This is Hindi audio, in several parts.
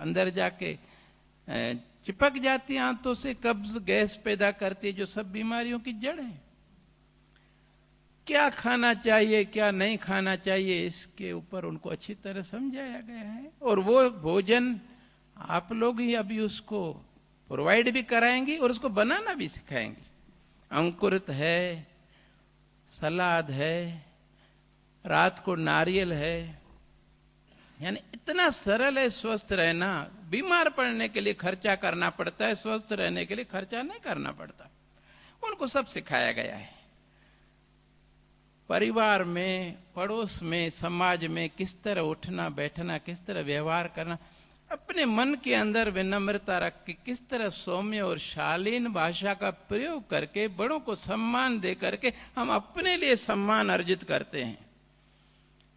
अंदर जाके चिपक जाती हैं आंतों से, कब्ज गैस पैदा करती है, जो सब बीमारियों की जड़ है। क्या खाना चाहिए क्या नहीं खाना चाहिए, इसके ऊपर उनको अच्छी तरह समझाया गया है। और वो भोजन आप लोग ही अभी उसको प्रोवाइड भी कराएंगी और उसको बनाना भी सिखाएंगी। अंकुरित है, सलाद है, रात को नारियल है, यानी इतना सरल है स्वस्थ रहना। बीमार पड़ने के लिए खर्चा करना पड़ता है, स्वस्थ रहने के लिए खर्चा नहीं करना पड़ता। उनको सब सिखाया गया है। परिवार में, पड़ोस में, समाज में किस तरह उठना बैठना, किस तरह व्यवहार करना, अपने मन के अंदर विनम्रता रख के किस तरह सौम्य और शालीन भाषा का प्रयोग करके बड़ों को सम्मान दे करके हम अपने लिए सम्मान अर्जित करते हैं,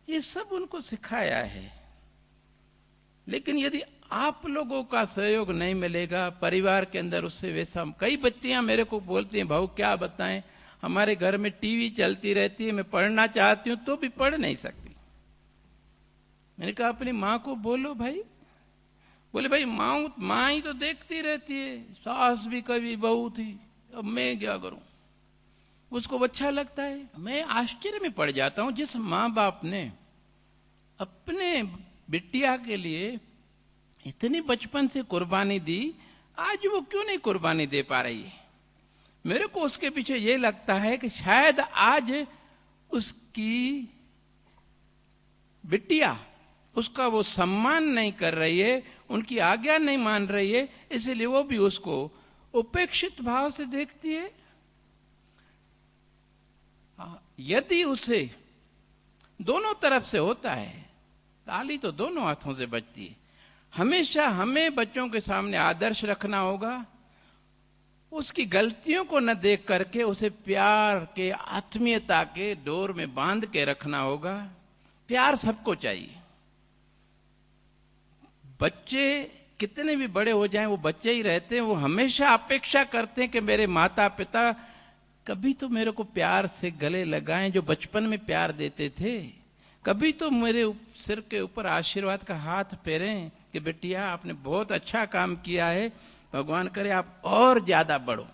ये सब उनको सिखाया है। लेकिन यदि आप लोगों का सहयोग नहीं मिलेगा परिवार के अंदर, उससे वैसा, कई बच्चियां मेरे को बोलती हैं, भाऊ क्या बताएं, हमारे घर में टीवी चलती रहती है, मैं पढ़ना चाहती हूं तो भी पढ़ नहीं सकती। मैंने कहा अपनी माँ को बोलो भाई। बोले भाई माँ ही तो देखती रहती है, सास भी कभी बहू थी, अब मैं क्या करूं। उसको अच्छा लगता है। मैं आश्चर्य में पड़ जाता हूं, जिस माँ बाप ने अपने बिटिया के लिए इतनी बचपन से कुर्बानी दी, आज वो क्यों नहीं कुर्बानी दे पा रही है। मेरे को उसके पीछे ये लगता है कि शायद आज उसकी बिटिया उसका वो सम्मान नहीं कर रही है, उनकी आज्ञा नहीं मान रही है, इसलिए वो भी उसको उपेक्षित भाव से देखती है। यदि उसे दोनों तरफ से होता है, ताली तो दोनों हाथों से बजती है। हमेशा हमें बच्चों के सामने आदर्श रखना होगा, उसकी गलतियों को न देख करके उसे प्यार के, आत्मीयता के डोर में बांध के रखना होगा। प्यार सबको चाहिए। बच्चे कितने भी बड़े हो जाएं, वो बच्चे ही रहते हैं। वो हमेशा अपेक्षा करते हैं कि मेरे माता पिता कभी तो मेरे को प्यार से गले लगाएं, जो बचपन में प्यार देते थे। कभी तो मेरे सिर के ऊपर आशीर्वाद का हाथ फेरें कि बेटिया आपने बहुत अच्छा काम किया है, भगवान करे आप और ज्यादा बढ़ो।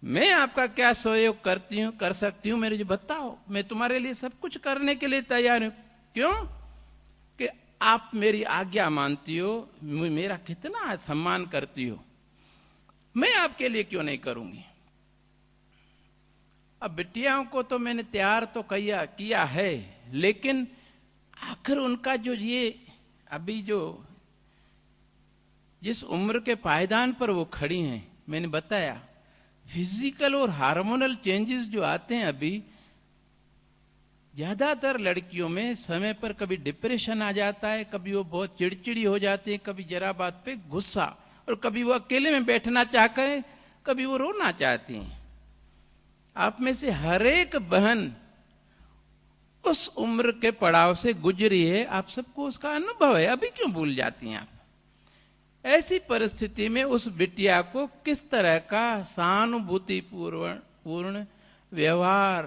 मैं आपका क्या सहयोग करती हूँ, कर सकती हूँ, मेरे जो बताओ, मैं तुम्हारे लिए सब कुछ करने के लिए तैयार हूं। क्यों? कि आप मेरी आज्ञा मानती हो, मेरा कितना सम्मान करती हो, मैं आपके लिए क्यों नहीं करूंगी। अब बिटियाओं को तो मैंने तैयार तो किया है, लेकिन आखिर उनका जो ये अभी जो जिस उम्र के पायदान पर वो खड़ी हैं, मैंने बताया फिजिकल और हार्मोनल चेंजेस जो आते हैं अभी, ज्यादातर लड़कियों में समय पर कभी डिप्रेशन आ जाता है, कभी वो बहुत चिड़चिड़ी हो जाती है, कभी जरा बात पे गुस्सा, और कभी वो अकेले में बैठना चाहकर कभी वो रोना चाहती हैं। आप में से हर एक बहन उस उम्र के पड़ाव से गुजरी है, आप सबको उसका अनुभव है, अभी क्यों भूल जाती हैं आप। ऐसी परिस्थिति में उस बिटिया को किस तरह का सहानुभूति पूर्ण व्यवहार,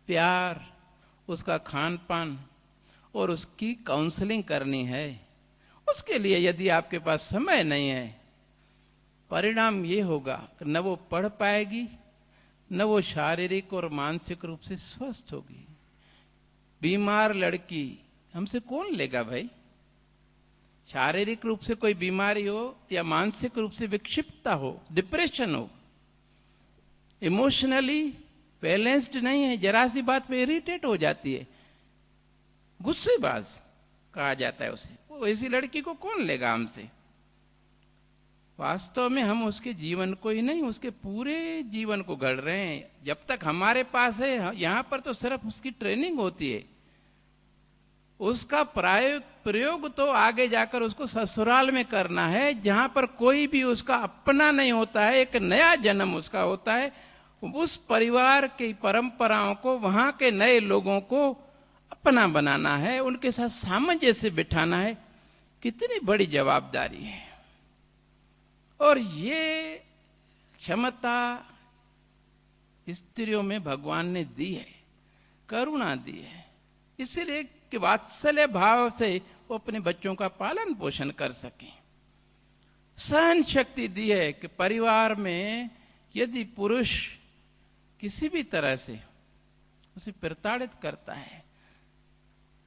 प्यार, उसका खान पान और उसकी काउंसलिंग करनी है, उसके लिए यदि आपके पास समय नहीं है, परिणाम ये होगा कि न वो पढ़ पाएगी, न वो शारीरिक और मानसिक रूप से स्वस्थ होगी। बीमार लड़की हमसे कौन लेगा भाई। शारीरिक रूप से कोई बीमारी हो या मानसिक रूप से विक्षिप्तता हो, डिप्रेशन हो, इमोशनली बैलेंस्ड नहीं है, जरा सी बात पे इरिटेट हो जाती है, गुस्सेबाज कहा जाता है उसे, वो ऐसी लड़की को कौन लेगा हमसे। वास्तव में हम उसके जीवन को ही नहीं, उसके पूरे जीवन को गढ़ रहे हैं। जब तक हमारे पास है, यहां पर तो सिर्फ उसकी ट्रेनिंग होती है, उसका प्रयोग तो आगे जाकर उसको ससुराल में करना है, जहां पर कोई भी उसका अपना नहीं होता है, एक नया जन्म उसका होता है। उस परिवार की परंपराओं को, वहां के नए लोगों को अपना बनाना है, उनके साथ सामंजस्य बिठाना है। कितनी बड़ी जवाबदारी है। और ये क्षमता स्त्रियों में भगवान ने दी है, करुणा दी है, इसलिए कि वात्सल्य भाव से वो अपने बच्चों का पालन पोषण कर सकें। सहन शक्ति दी है कि परिवार में यदि पुरुष किसी भी तरह से उसे प्रताड़ित करता है,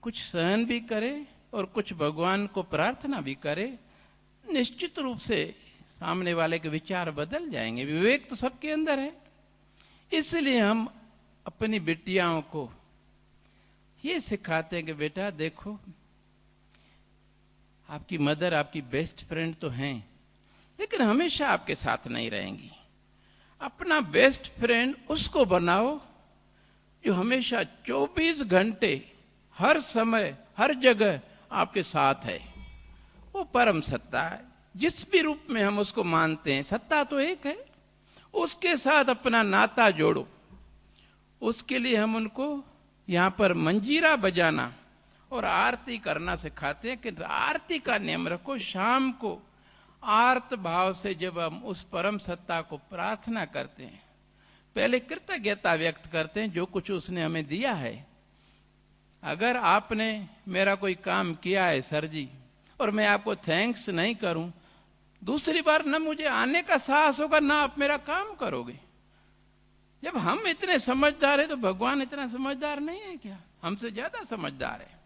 कुछ सहन भी करे और कुछ भगवान को प्रार्थना भी करे, निश्चित रूप से सामने वाले के विचार बदल जाएंगे। विवेक तो सबके अंदर है। इसलिए हम अपनी बिटियाओं को ये सिखाते हैं कि बेटा देखो, आपकी मदर आपकी बेस्ट फ्रेंड तो हैं, लेकिन हमेशा आपके साथ नहीं रहेंगी। अपना बेस्ट फ्रेंड उसको बनाओ जो हमेशा 24 घंटे हर समय हर जगह आपके साथ है। वो परम सत्ता है, जिस भी रूप में हम उसको मानते हैं, सत्ता तो एक है। उसके साथ अपना नाता जोड़ो। उसके लिए हम उनको यहाँ पर मंजीरा बजाना और आरती करना सिखाते हैं कि आरती का नियम रखो। शाम को आर्त भाव से जब हम उस परम सत्ता को प्रार्थना करते हैं, पहले कृतज्ञता व्यक्त करते हैं जो कुछ उसने हमें दिया है। अगर आपने मेरा कोई काम किया है सर जी, और मैं आपको थैंक्स नहीं करूं, दूसरी बार ना मुझे आने का साहस होगा, ना आप मेरा काम करोगे। जब हम इतने समझदार हैं तो भगवान इतना समझदार नहीं है क्या? हमसे ज्यादा समझदार है।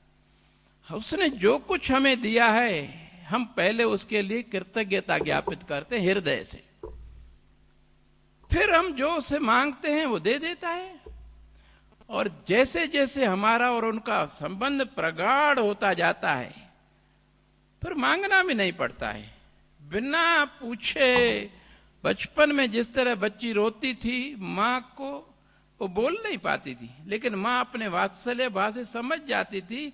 उसने जो कुछ हमें दिया है, हम पहले उसके लिए कृतज्ञता ज्ञापित करते हैं हृदय से। फिर हम जो उसे मांगते हैं वो दे देता है। और जैसे जैसे हमारा और उनका संबंध प्रगाढ़ होता जाता है, फिर मांगना भी नहीं पड़ता है। बिना पूछे बचपन में जिस तरह बच्ची रोती थी, माँ को वो बोल नहीं पाती थी, लेकिन माँ अपने वात्सल्य भाव से समझ जाती थी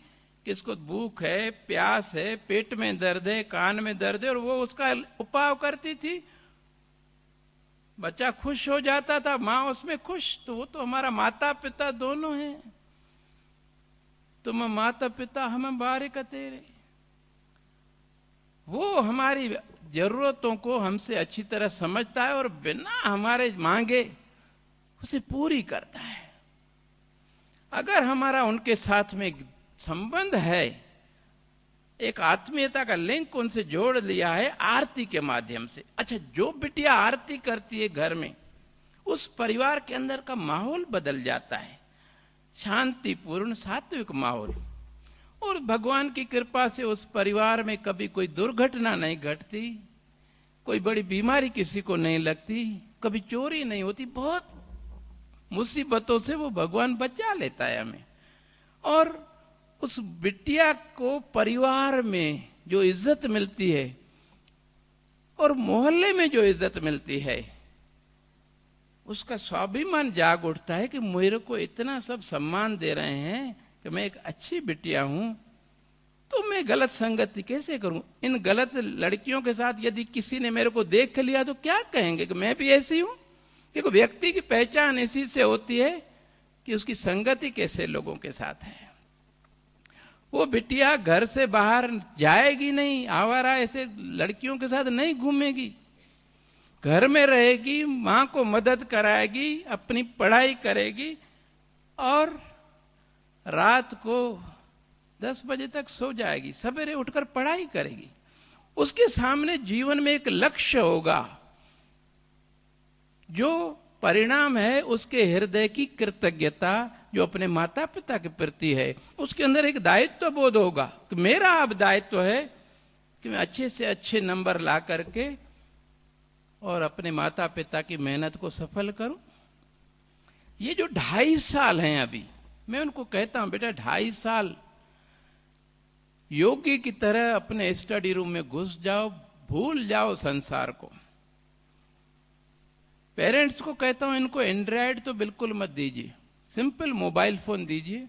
कि इसको भूख है, प्यास है, पेट में दर्द है, कान में दर्द है, और वो उसका उपाय करती थी। बच्चा खुश हो जाता था, माँ उसमें खुश। तो वो तो हमारा माता पिता दोनों हैं। तुम माता पिता हम बारिक तेरे। वो हमारी जरूरतों को हमसे अच्छी तरह समझता है और बिना हमारे मांगे उसे पूरी करता है। अगर हमारा उनके साथ में एक संबंध है, एक आत्मीयता का लिंक उनसे जोड़ लिया है आरती के माध्यम से। अच्छा, जो बिटिया आरती करती है घर में, उस परिवार के अंदर का माहौल बदल जाता है, शांतिपूर्ण सात्विक माहौल। और भगवान की कृपा से उस परिवार में कभी कोई दुर्घटना नहीं घटती, कोई बड़ी बीमारी किसी को नहीं लगती, कभी चोरी नहीं होती। बहुत मुसीबतों से वो भगवान बचा लेता है हमें। और उस बिटिया को परिवार में जो इज्जत मिलती है और मोहल्ले में जो इज्जत मिलती है, उसका स्वाभिमान जाग उठता है कि मेरे को इतना सब सम्मान दे रहे हैं कि मैं एक अच्छी बिटिया हूं, तो मैं गलत संगति कैसे करूं? इन गलत लड़कियों के साथ यदि किसी ने मेरे को देख लिया तो क्या कहेंगे कि मैं भी ऐसी हूं? देखो, व्यक्ति की पहचान इसी से होती है कि उसकी संगति कैसे लोगों के साथ है। वो बिटिया घर से बाहर जाएगी नहीं, आवारा ऐसे लड़कियों के साथ नहीं घूमेगी, घर में रहेगी, मां को मदद कराएगी, अपनी पढ़ाई करेगी और रात को 10 बजे तक सो जाएगी, सवेरे उठकर पढ़ाई करेगी। उसके सामने जीवन में एक लक्ष्य होगा, जो परिणाम है उसके हृदय की कृतज्ञता जो अपने माता पिता के प्रति है। उसके अंदर एक दायित्व बोध होगा कि मेरा अब दायित्व है कि मैं अच्छे से अच्छे नंबर ला करके और अपने माता पिता की मेहनत को सफल करूं। ये जो 2.5 साल हैं अभी, मैं उनको कहता हूं, बेटा 2.5 साल योगी की तरह अपने स्टडी रूम में घुस जाओ, भूल जाओ संसार को। पेरेंट्स को कहता हूं, इनको एंड्रॉयड तो बिल्कुल मत दीजिए, सिंपल मोबाइल फोन दीजिए।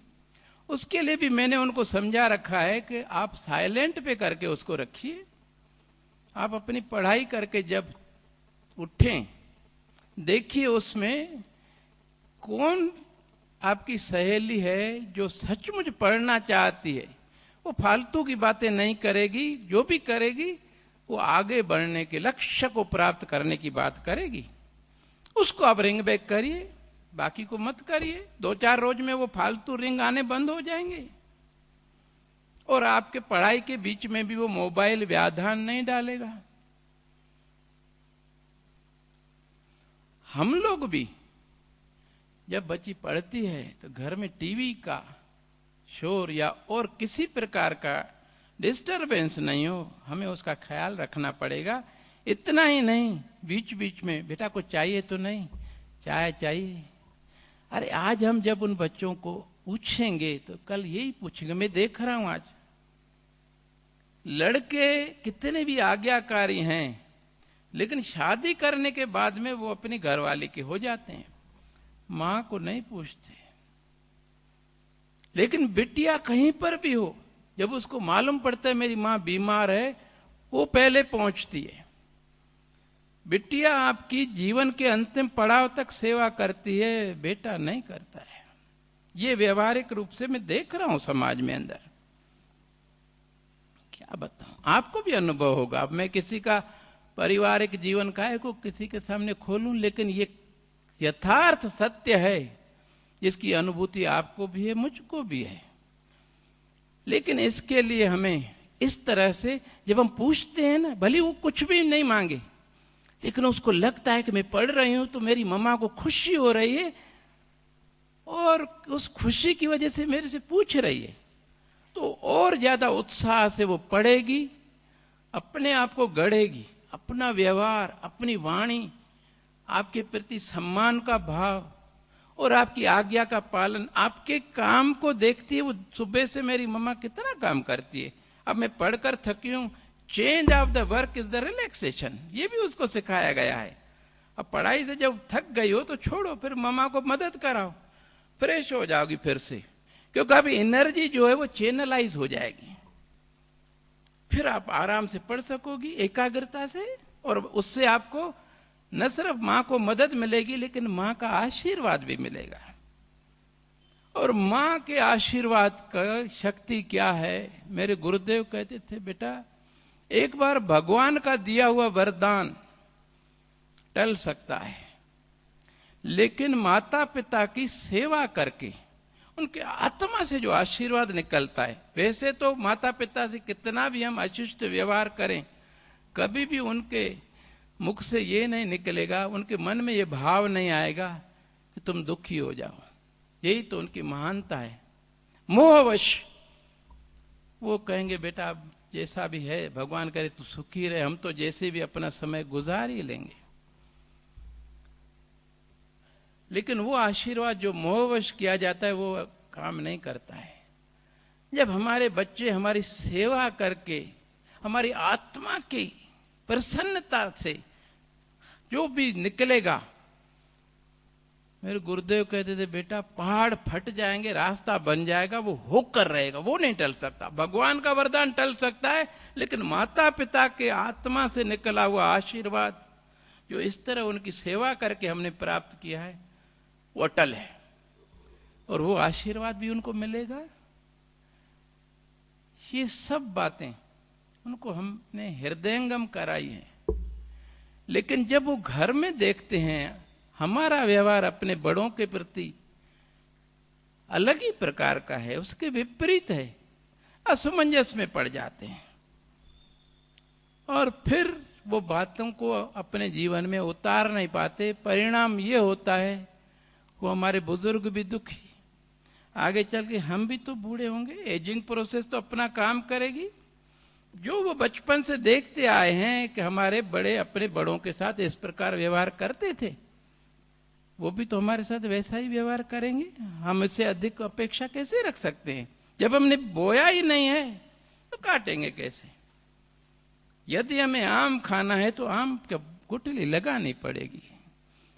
उसके लिए भी मैंने उनको समझा रखा है कि आप साइलेंट पे करके उसको रखिए। आप अपनी पढ़ाई करके जब उठें, देखिए उसमें कौन आपकी सहेली है जो सचमुच पढ़ना चाहती है। वो फालतू की बातें नहीं करेगी, जो भी करेगी वो आगे बढ़ने के लक्ष्य को प्राप्त करने की बात करेगी। उसको आप रिंग बैक करिए, बाकी को मत करिए। 2-4 रोज में वो फालतू रिंग आने बंद हो जाएंगे और आपके पढ़ाई के बीच में भी वो मोबाइल व्याधान नहीं डालेगा। हम लोग भी जब बच्ची पढ़ती है तो घर में टीवी का शोर या और किसी प्रकार का डिस्टरबेंस नहीं हो, हमें उसका ख्याल रखना पड़ेगा। इतना ही नहीं, बीच बीच में बेटा कुछ चाहिए तो नहीं, चाय चाहिए। अरे आज हम जब उन बच्चों को पूछेंगे तो कल यही पूछेंगे। मैं देख रहा हूं आज लड़के कितने भी आज्ञाकारी हैं, लेकिन शादी करने के बाद में वो अपनी घरवाली के हो जाते हैं, मां को नहीं पूछते। लेकिन बिटिया कहीं पर भी हो, जब उसको मालूम पड़ता है मेरी मां बीमार है, वो पहले पहुंचती है। बिटिया आपकी जीवन के अंतिम पड़ाव तक सेवा करती है, बेटा नहीं करता है। ये व्यवहारिक रूप से मैं देख रहा हूं समाज में अंदर। क्या बताऊं, आपको भी अनुभव होगा। अब मैं किसी का पारिवारिक जीवन का है को किसी के सामने खोलूं, लेकिन ये यथार्थ सत्य है जिसकी अनुभूति आपको भी है, मुझको भी है। लेकिन इसके लिए हमें इस तरह से जब हम पूछते हैं ना, भले वो कुछ भी नहीं मांगे, लेकिन उसको लगता है कि मैं पढ़ रही हूं तो मेरी मम्मा को खुशी हो रही है और उस खुशी की वजह से मेरे से पूछ रही है, तो और ज्यादा उत्साह से वो पढ़ेगी, अपने आप को गढ़ेगी। अपना व्यवहार, अपनी वाणी, आपके प्रति सम्मान का भाव और आपकी आज्ञा का पालन, आपके काम को देखती है। वो सुबह से मेरी मम्मा कितना काम करती है, अब मैं पढ़कर थकी हूं, change of the work is the relaxation, ये भी उसको सिखाया गया है। अब पढ़ाई से जब थक गई हो तो छोड़ो, फिर मम्मा को मदद कराओ, फ्रेश हो जाओगी फिर से, क्योंकि अभी एनर्जी जो है वो चैनलाइज हो जाएगी, फिर आप आराम से पढ़ सकोगी एकाग्रता से, और उससे आपको न सिर्फ मां को मदद मिलेगी लेकिन मां का आशीर्वाद भी मिलेगा। और मां के आशीर्वाद का शक्ति क्या है, मेरे गुरुदेव कहते थे, बेटा एक बार भगवान का दिया हुआ वरदान टल सकता है, लेकिन माता पिता की सेवा करके उनके आत्मा से जो आशीर्वाद निकलता है, वैसे तो माता पिता से कितना भी हम अशिष्ट व्यवहार करें, कभी भी उनके मुख से ये नहीं निकलेगा, उनके मन में ये भाव नहीं आएगा कि तुम दुखी हो जाओ। यही तो उनकी महानता है। मोहवश वो कहेंगे बेटा अब जैसा भी है भगवान करे तू सुखी रहे, हम तो जैसे भी अपना समय गुजार ही लेंगे। लेकिन वो आशीर्वाद जो मोहवश किया जाता है वो काम नहीं करता है। जब हमारे बच्चे हमारी सेवा करके हमारी आत्मा की प्रसन्नता से जो भी निकलेगा, मेरे गुरुदेव कहते थे बेटा पहाड़ फट जाएंगे, रास्ता बन जाएगा, वो होकर रहेगा, वो नहीं टल सकता। भगवान का वरदान टल सकता है, लेकिन माता पिता के आत्मा से निकला हुआ आशीर्वाद जो इस तरह उनकी सेवा करके हमने प्राप्त किया है वो अटल है, और वो आशीर्वाद भी उनको मिलेगा। ये सब बातें उनको हमने हृदयंगम कराई है। लेकिन जब वो घर में देखते हैं हमारा व्यवहार अपने बड़ों के प्रति अलग ही प्रकार का है, उसके विपरीत है, असमंजस में पड़ जाते हैं, और फिर वो बातों को अपने जीवन में उतार नहीं पाते। परिणाम ये होता है वो हमारे बुजुर्ग भी दुखी, आगे चल के हम भी तो बूढ़े होंगे, एजिंग प्रोसेस तो अपना काम करेगी। जो वो बचपन से देखते आए हैं कि हमारे बड़े अपने बड़ों के साथ इस प्रकार व्यवहार करते थे, वो भी तो हमारे साथ वैसा ही व्यवहार करेंगे। हम इससे अधिक अपेक्षा कैसे रख सकते हैं? जब हमने बोया ही नहीं है तो काटेंगे कैसे? यदि हमें आम खाना है तो आम की गुठली लगानी पड़ेगी।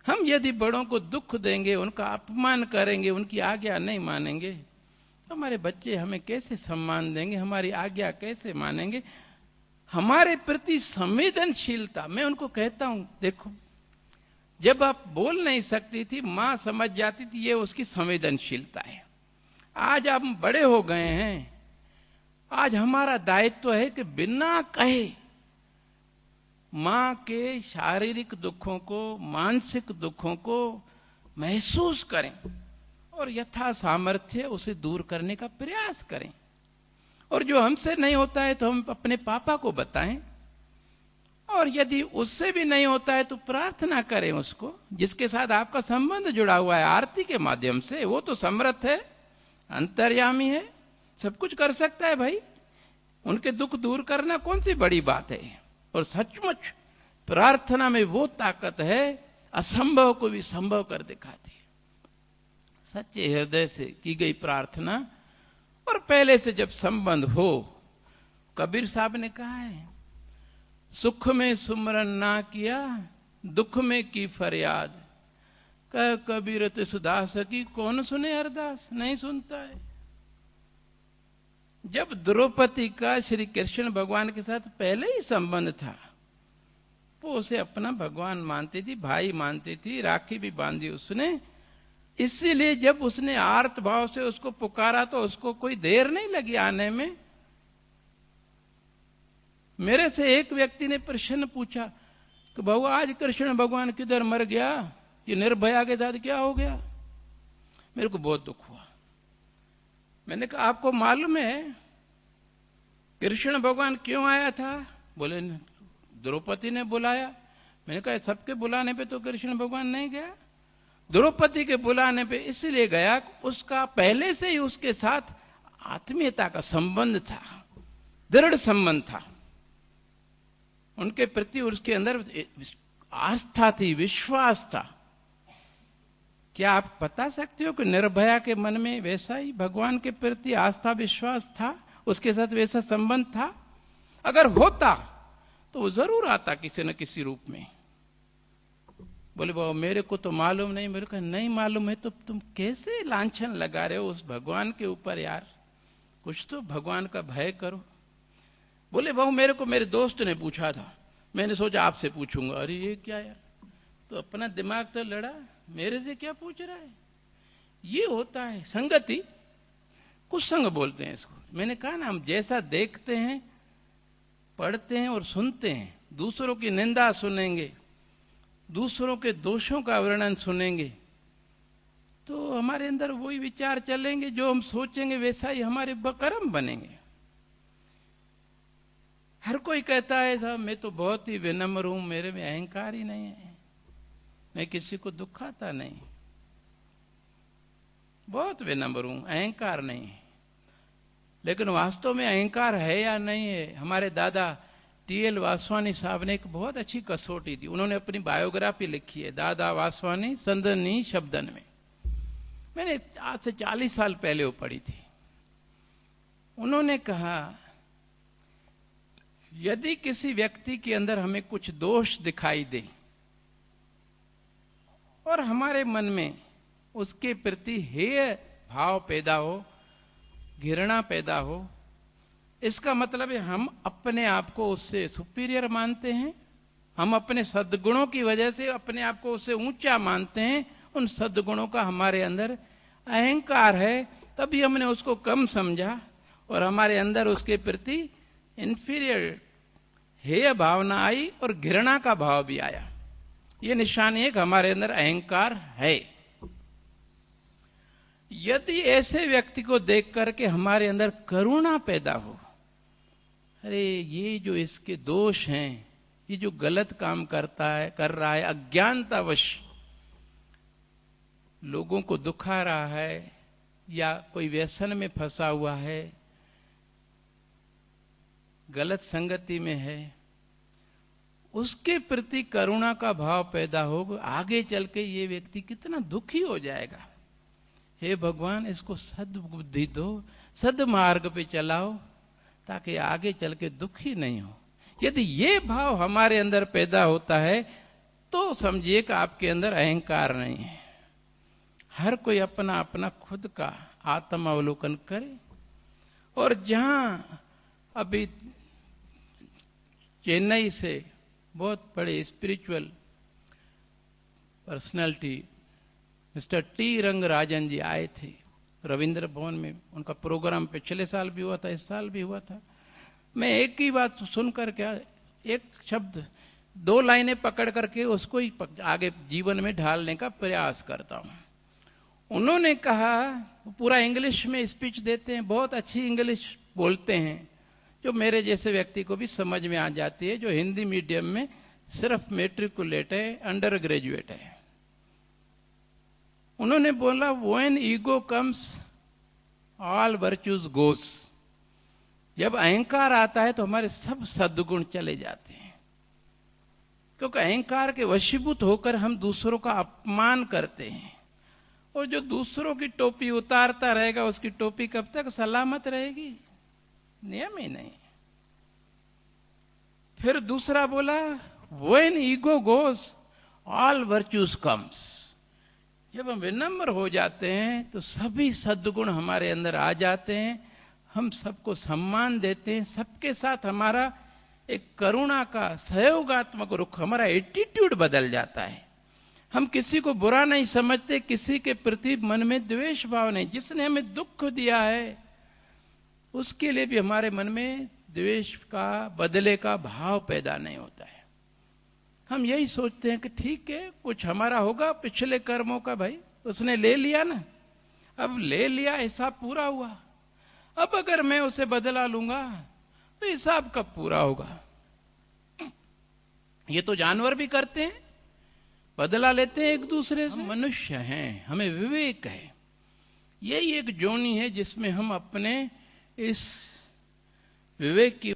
हम यदि बड़ों को दुख देंगे, उनका अपमान करेंगे, उनकी आज्ञा नहीं मानेंगे, तो हमारे बच्चे हमें कैसे सम्मान देंगे, हमारी आज्ञा कैसे मानेंगे? हमारे प्रति संवेदनशीलता, मैं उनको कहता हूं देखो, जब आप बोल नहीं सकती थी मां समझ जाती थी, ये उसकी संवेदनशीलता है। आज हम बड़े हो गए हैं, आज हमारा दायित्व है कि बिना कहे मां के शारीरिक दुखों को, मानसिक दुखों को महसूस करें और यथा सामर्थ्य उसे दूर करने का प्रयास करें। और जो हमसे नहीं होता है तो हम अपने पापा को बताएं, और यदि उससे भी नहीं होता है तो प्रार्थना करें उसको जिसके साथ आपका संबंध जुड़ा हुआ है आरती के माध्यम से। वो तो समर्थ है, अंतर्यामी है, सब कुछ कर सकता है भाई। उनके दुख दूर करना कौन सी बड़ी बात है। और सचमुच प्रार्थना में वो ताकत है, असंभव को भी संभव कर दिखाती है। सच्चे हृदय से की गई प्रार्थना और पहले से जब संबंध हो, कबीर साहब ने कहा है, सुख में सुमरन ना किया, दुख में की फरियाद, कह कबीर तिस दास की कौन सुने अरदास। नहीं सुनता है। जब द्रौपदी का श्री कृष्ण भगवान के साथ पहले ही संबंध था, वो उसे अपना भगवान मानती थी, भाई मानती थी, राखी भी बांधी उसने। इसीलिए जब उसने आर्त भाव से उसको पुकारा तो उसको कोई देर नहीं लगी आने में। मेरे से एक व्यक्ति ने प्रश्न पूछा कि बहु आज कृष्ण भगवान किधर मर गया, ये निर्भया के साथ क्या हो गया। मेरे को बहुत दुख हुआ। मैंने कहा आपको मालूम है कृष्ण भगवान क्यों आया था। बोले द्रौपदी ने बुलाया। मैंने कहा सबके बुलाने पे तो कृष्ण भगवान नहीं गया, द्रौपदी के बुलाने पे इसलिए गया, उसका पहले से ही उसके साथ आत्मीयता का संबंध था, दृढ़ संबंध था, उनके प्रति उसके अंदर आस्था थी, विश्वास था। क्या आप बता सकते हो कि निर्भया के मन में वैसा ही भगवान के प्रति आस्था विश्वास था, उसके साथ वैसा संबंध था? अगर होता तो वो जरूर आता किसी न किसी रूप में। बोले बाबा मेरे को तो मालूम नहीं। मेरे को नहीं मालूम है तो तुम कैसे लांछन लगा रहे हो उस भगवान के ऊपर यार, कुछ तो भगवान का भय करो। बोले बाबू मेरे को मेरे दोस्त ने पूछा था, मैंने सोचा आपसे पूछूंगा। अरे ये क्या यार, तो अपना दिमाग तो लड़ा, मेरे से क्या पूछ रहा है। ये होता है संगति, कुछ संग बोलते हैं इसको। मैंने कहा ना, हम जैसा देखते हैं, पढ़ते हैं और सुनते हैं, दूसरों की निंदा सुनेंगे, दूसरों के दोषों का वर्णन सुनेंगे, तो हमारे अंदर वही विचार चलेंगे, जो हम सोचेंगे वैसा ही हमारे कर्म बनेंगे। हर कोई कहता है साहब मैं तो बहुत ही विनम्र हूं, मेरे में अहंकार ही नहीं है, मैं किसी को दुखाता नहीं, बहुत विनम्र हूं, अहंकार नहीं है। लेकिन वास्तव में अहंकार है या नहीं है? हमारे दादा टी.एल. वासवानी साहब ने एक बहुत अच्छी कसौटी दी। उन्होंने अपनी बायोग्राफी लिखी है, दादा वासवानी संदनी शब्दन में। मैंने आज से 40 साल पहले वो पढ़ी थी। उन्होंने कहा यदि किसी व्यक्ति के अंदर हमें कुछ दोष दिखाई दे और हमारे मन में उसके प्रति हेय भाव पैदा हो, घृणा पैदा हो, इसका मतलब है हम अपने आप को उससे सुपीरियर मानते हैं, हम अपने सद्गुणों की वजह से अपने आप को उससे ऊंचा मानते हैं, उन सद्गुणों का हमारे अंदर अहंकार है, तभी हमने उसको कम समझा और हमारे अंदर उसके प्रति इंफीरियर हेय भावना आई और घृणा का भाव भी आया। ये निशानी है कि हमारे अंदर अहंकार है। यदि ऐसे व्यक्ति को देख करके हमारे अंदर करुणा पैदा हो, अरे ये जो इसके दोष हैं, ये जो गलत काम कर रहा है, अज्ञानतावश लोगों को दुखा रहा है या कोई व्यसन में फंसा हुआ है, गलत संगति में है, उसके प्रति करुणा का भाव पैदा हो, आगे चल के ये व्यक्ति कितना दुखी हो जाएगा। हे भगवान इसको सद्बुद्धि दो, सद्मार्ग पे चलाओ ताकि आगे चल के दुखी नहीं हो। यदि ये भाव हमारे अंदर पैदा होता है तो समझिए कि आपके अंदर अहंकार नहीं है। हर कोई अपना अपना खुद का आत्मावलोकन करे। और जहां अभी चेन्नई से बहुत बड़े spiritual personality mister T Rangarajan ji आए थे रविंद्र भवन में, उनका प्रोग्राम पिछले साल भी हुआ था, इस साल भी हुआ था। मैं एक ही बात सुनकर क्या, एक शब्द 2 लाइनें पकड़ करके उसको ही आगे जीवन में ढालने का प्रयास करता हूं। उन्होंने कहा, पूरा इंग्लिश में स्पीच देते हैं, बहुत अच्छी इंग्लिश बोलते हैं जो मेरे जैसे व्यक्ति को भी समझ में आ जाती है, जो हिंदी मीडियम में सिर्फ मैट्रिकुलेट है, अंडर ग्रेजुएट है। उन्होंने बोला when ego comes all virtues goes. जब अहंकार आता है तो हमारे सब सद्गुण चले जाते हैं, क्योंकि अहंकार के वशीभूत होकर हम दूसरों का अपमान करते हैं, और जो दूसरों की टोपी उतारता रहेगा उसकी टोपी कब तक सलामत रहेगी? नियम ही नहीं। फिर दूसरा बोला when ego goes all virtues comes. जब हम विनम्र हो जाते हैं तो सभी सद्गुण हमारे अंदर आ जाते हैं, हम सबको सम्मान देते हैं, सबके साथ हमारा एक करुणा का सहयोगात्मक रुख, हमारा एटीट्यूड बदल जाता है। हम किसी को बुरा नहीं समझते, किसी के प्रति मन में द्वेष भाव नहीं। जिसने हमें दुख दिया है उसके लिए भी हमारे मन में द्वेष का, बदले का भाव पैदा नहीं होता है। हम यही सोचते हैं कि ठीक है, कुछ हमारा होगा पिछले कर्मों का, भाई उसने ले लिया ना, अब ले लिया, हिसाब पूरा हुआ। अब अगर मैं उसे बदला लूंगा तो हिसाब कब पूरा होगा? ये तो जानवर भी करते हैं, बदला लेते हैं एक दूसरे से। हम मनुष्य हैं, हमें विवेक है। यही एक जोनी है जिसमें हम अपने इस विवेक की